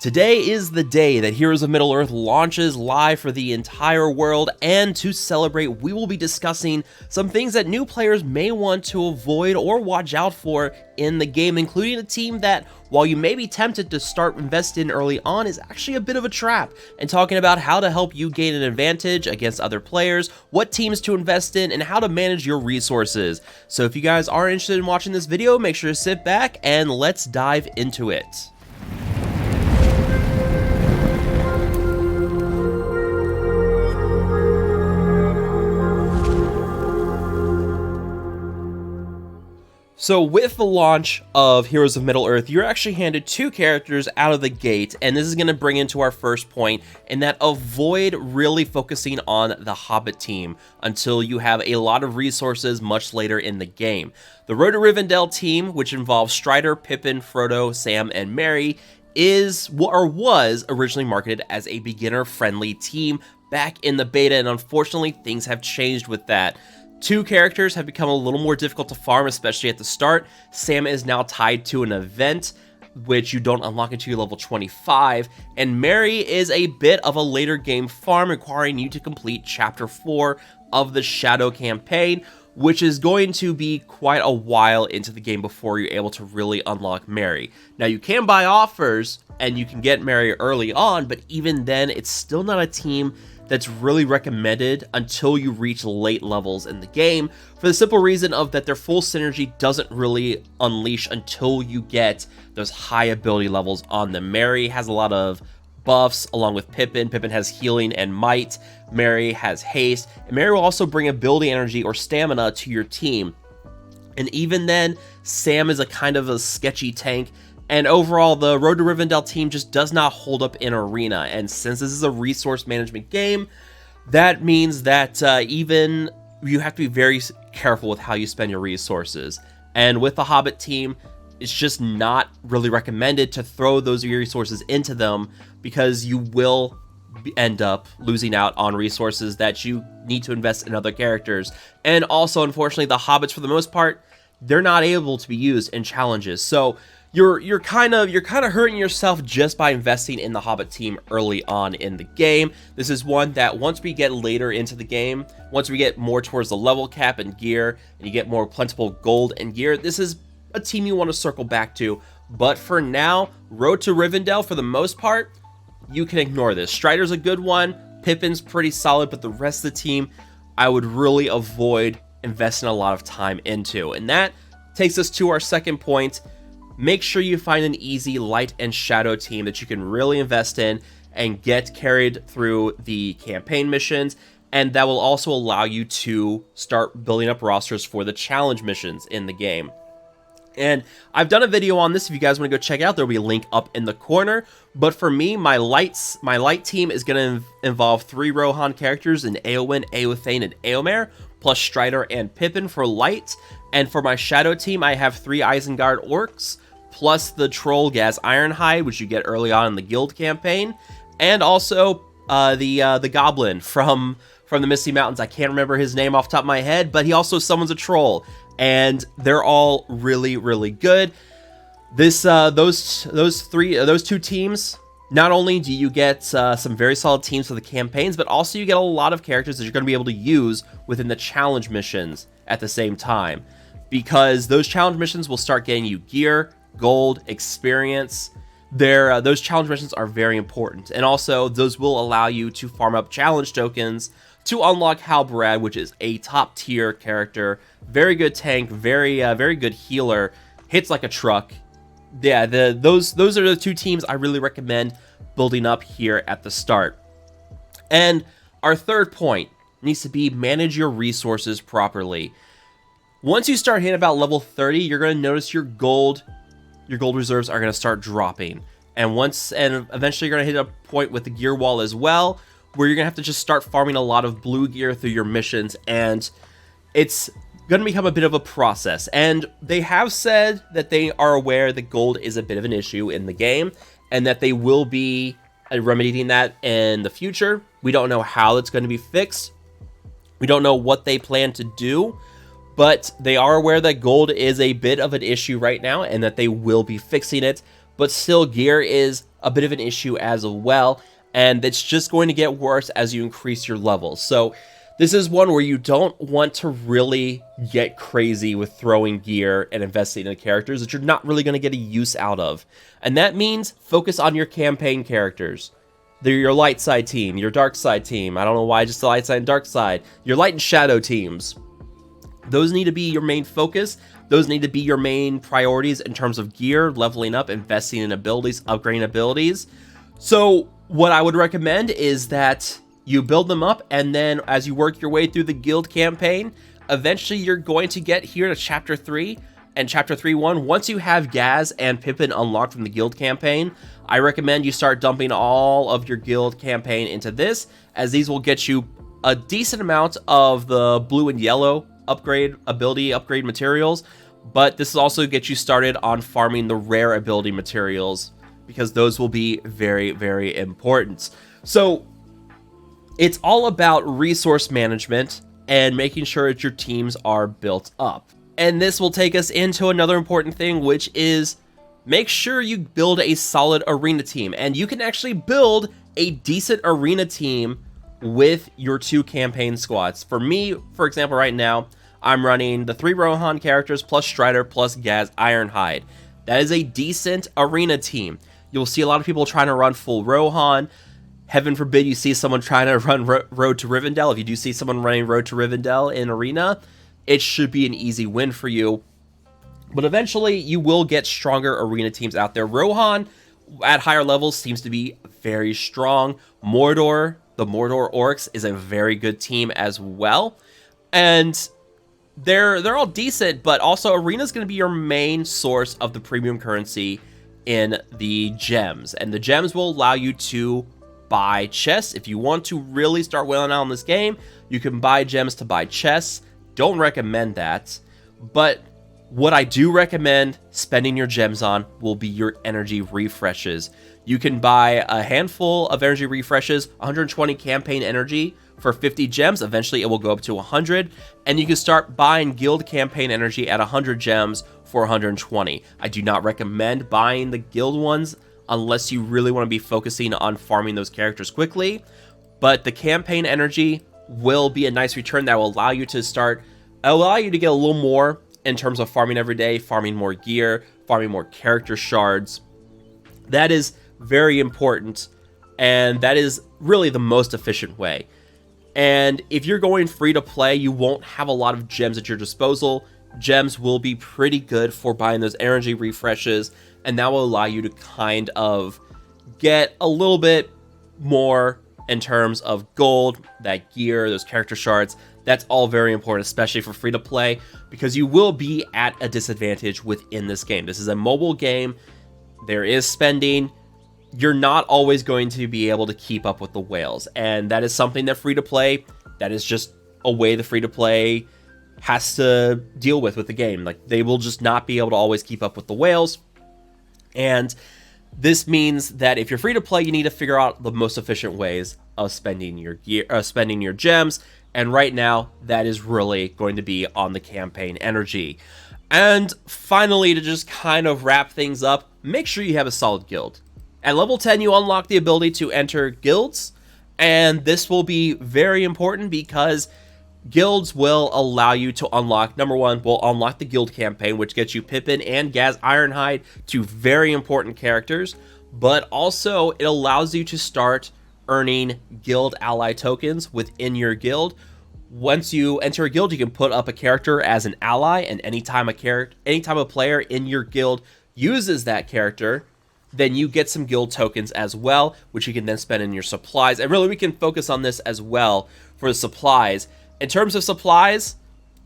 Today is the day that Heroes of Middle-earth launches live for the entire world, and to celebrate, we will be discussing some things that new players may want to avoid or watch out for in the game, including a team that, while you may be tempted to start investing early on, is actually a bit of a trap, and talking about how to help you gain an advantage against other players, what teams to invest in, and how to manage your resources. So if you guys are interested in watching this video, make sure to sit back and let's dive into it. So with the launch of Heroes of Middle-earth, you're actually handed two characters out of the gate, and this is going to bring into our first point, in that avoid really focusing on the Hobbit team until you have a lot of resources much later in the game. The Road to Rivendell team, which involves Strider, Pippin, Frodo, Sam, and Merry, is or was originally marketed as a beginner-friendly team back in the beta, and unfortunately things have changed with that. Two characters have become a little more difficult to farm, especially at the start. Sam is now tied to an event, which you don't unlock until level 25, and Merry is a bit of a later game farm, requiring you to complete Chapter 4 of the Shadow campaign, which is going to be quite a while into the game before you're able to really unlock Merry. Now, you can buy offers, and you can get Merry early on, but even then, it's still not a team that's really recommended until you reach late levels in the game, for the simple reason of that their full synergy doesn't really unleash until you get those high ability levels on them. Merry has a lot of buffs along with Pippin. Pippin has healing and might. Merry has haste, and Merry will also bring ability energy or stamina to your team. And even then, Sam is a kind of a sketchy tank. And overall, the Road to Rivendell team just does not hold up in Arena. And since this is a resource management game, that means that even you have to be very careful with how you spend your resources. And with the Hobbit team, it's just not really recommended to throw those resources into them, because you will end up losing out on resources that you need to invest in other characters. And also, unfortunately, the Hobbits, for the most part, they're not able to be used in challenges. So you're kind of hurting yourself just by investing in the Hobbit team early on in the game. This is one that once we get later into the game, once we get more towards the level cap and gear, and you get more plentiful gold and gear, this is a team you want to circle back to. But for now, Road to Rivendell, for the most part, you can ignore this. Strider's a good one, Pippin's pretty solid, but the rest of the team, I would really avoid investing a lot of time into. And that takes us to our second point. Make sure you find an easy light and shadow team that you can really invest in and get carried through the campaign missions, and that will also allow you to start building up rosters for the challenge missions in the game. And I've done a video on this. If you guys want to go check it out, there'll be a link up in the corner. But for me, my light team is going to involve 3 Rohan characters in Éowyn, Éothane, and Éomer, plus Strider and Pippin for light. And for my shadow team, I have 3 Isengard orcs, plus the troll Gaz Ironhide, which you get early on in the guild campaign, and also the goblin from the Misty Mountains. I can't remember his name off the top of my head, but he also summons a troll, and they're all really, really good. Those two teams, not only do you get some very solid teams for the campaigns, but also you get a lot of characters that you're going to be able to use within the challenge missions at the same time, because those challenge missions will start getting you gear, gold, experience. Those challenge missions are very important, and also those will allow you to farm up challenge tokens to unlock Halbarad, which is a top tier character, very good tank, very good healer, hits like a truck. Yeah, those are the two teams I really recommend building up here at the start. And our third point needs to be manage your resources properly. Once you start hitting about level 30, you're going to notice your gold reserves are going to start dropping. And eventually you're going to hit a point with the gear wall as well, where you're going to have to just start farming a lot of blue gear through your missions, and it's going to become a bit of a process. And they have said that they are aware that gold is a bit of an issue in the game, and that they will be remedying that in the future. We don't know how it's going to be fixed. We don't know what they plan to do, but they are aware that gold is a bit of an issue right now, and that they will be fixing it. but still gear is a bit of an issue as well, and it's just going to get worse as you increase your levels. So this is one where you don't want to really get crazy with throwing gear and investing in characters that you're not really going to get a use out of. And that means focus on your campaign characters. They're your light side team, your dark side team. I don't know why just the light side and dark side. Your light and shadow teams. Those need to be your main focus. Those need to be your main priorities in terms of gear, leveling up, investing in abilities, upgrading abilities. So what I would recommend is that you build them up, and then as you work your way through the guild campaign, eventually you're going to get here to Chapter 3 and Chapter 3.1. Once you have Gaz and Pippin unlocked from the guild campaign, I recommend you start dumping all of your guild campaign into this, as these will get you a decent amount of the blue and yellow ability upgrade materials, but this will also get you started on farming the rare ability materials, because those will be very, very important. So it's all about resource management and making sure that your teams are built up. And this will take us into another important thing, which is make sure you build a solid arena team. And you can actually build a decent arena team with your 2 campaign squads. For me, for example, right now, I'm running the 3 Rohan characters plus Strider plus Gaz Ironhide. That is a decent arena team. You'll see a lot of people trying to run full Rohan. Heaven forbid you see someone trying to run Road to Rivendell. If you do see someone running Road to Rivendell in Arena, it should be an easy win for you. But eventually, you will get stronger arena teams out there. Rohan, at higher levels, seems to be very strong. Mordor, the Mordor Orcs, is a very good team as well. And they're all decent, but also Arena is going to be your main source of the premium currency in the gems. And the gems will allow you to buy chests. If you want to really start wailing out on this game, you can buy gems to buy chests. Don't recommend that, but what I do recommend spending your gems on will be your energy refreshes. You can buy a handful of energy refreshes, 120 campaign energy for 50 gems. Eventually it will go up to 100, and you can start buying guild campaign energy at 100 gems for 120. I do not recommend buying the guild ones unless you really want to be focusing on farming those characters quickly, but the campaign energy will be a nice return that will allow you to get a little more in terms of farming every day, farming more gear, farming more character shards. That is very important, and that is really the most efficient way. And if you're going free to play, you won't have a lot of gems at your disposal. Gems will be pretty good for buying those energy refreshes, and that will allow you to kind of get a little bit more in terms of gold, that gear, those character shards. That's all very important, especially for free to play, because you will be at a disadvantage within this game. This is a mobile game. There is spending. You're not always going to be able to keep up with the whales, and that is something that free to play, that is just a way the free to play has to deal with the game. Like, they will just not be able to always keep up with the whales. And this means that if you're free to play, you need to figure out the most efficient ways of spending your gear, spending your gems. And right now, that is really going to be on the campaign energy. And finally, to just kind of wrap things up, make sure you have a solid guild. At level 10, you unlock the ability to enter guilds, and this will be very important because guilds will allow you to unlock, number one, will unlock the guild campaign, which gets you Pippin and Gaz Ironhide, two very important characters, but also it allows you to start earning guild ally tokens within your guild. Once you enter a guild, you can put up a character as an ally, and anytime a player in your guild uses that character, then you get some guild tokens as well, which you can then spend in your supplies. And really, we can focus on this as well for the supplies. In terms of supplies,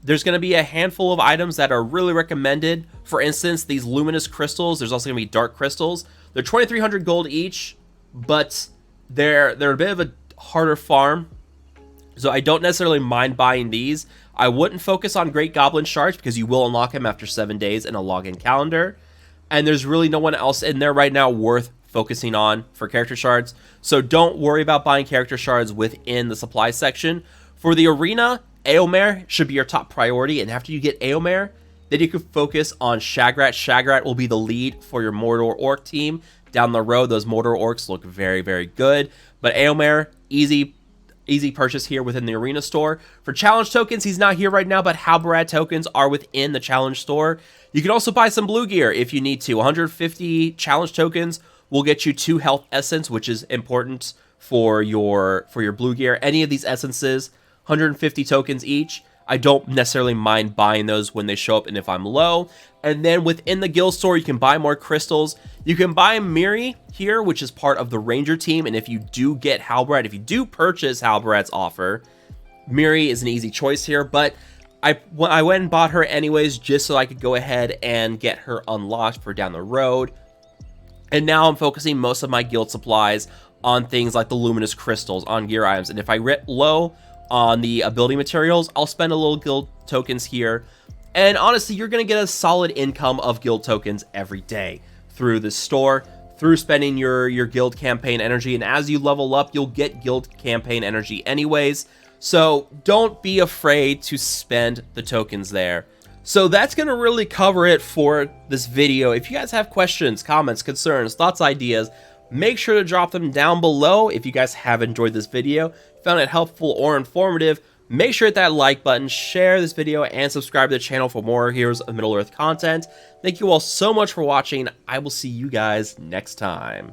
there's going to be a handful of items that are really recommended. For instance, these luminous crystals. There's also going to be dark crystals. They're 2,300 gold each, but they're a bit of a harder farm. So I don't necessarily mind buying these. I wouldn't focus on Great Goblin Shards because you will unlock him after 7 days in a login calendar. And there's really no one else in there right now worth focusing on for character shards. So don't worry about buying character shards within the supply section. For the arena, Eomer should be your top priority. And after you get Eomer, Then you can focus on Shagrat. Shagrat will be the lead for your Mordor Orc team. Down the road, those Mordor Orcs look very, very good. But Eomer, easy purchase here within the arena store. For challenge tokens, he's not here right now, but Halbarad tokens are within the challenge store. You can also buy some blue gear if you need to. 150 challenge tokens will get you 2 health essence, which is important for your blue gear. Any of these essences, 150 tokens each. I don't necessarily mind buying those when they show up and if I'm low. And then within the guild store, you can buy more crystals. You can buy Miri here, which is part of the Ranger team. And if you do get Halbarad, if you do purchase Halbarad's offer, Miri is an easy choice here. But I went and bought her anyways, just so I could go ahead and get her unlocked for down the road. And now I'm focusing most of my guild supplies on things like the luminous crystals, on gear items. And if I get low on the ability materials, I'll spend a little guild tokens here. And honestly, you're going to get a solid income of guild tokens every day through the store, through spending your guild campaign energy. And as you level up, you'll get guild campaign energy anyways. So don't be afraid to spend the tokens there. So that's going to really cover it for this video. If you guys have questions, comments, concerns, thoughts, ideas, make sure to drop them down below. If you guys have enjoyed this video, found it helpful or informative, make sure to hit that like button, share this video, and subscribe to the channel for more Heroes of Middle-earth content. Thank you all so much for watching. I will see you guys next time.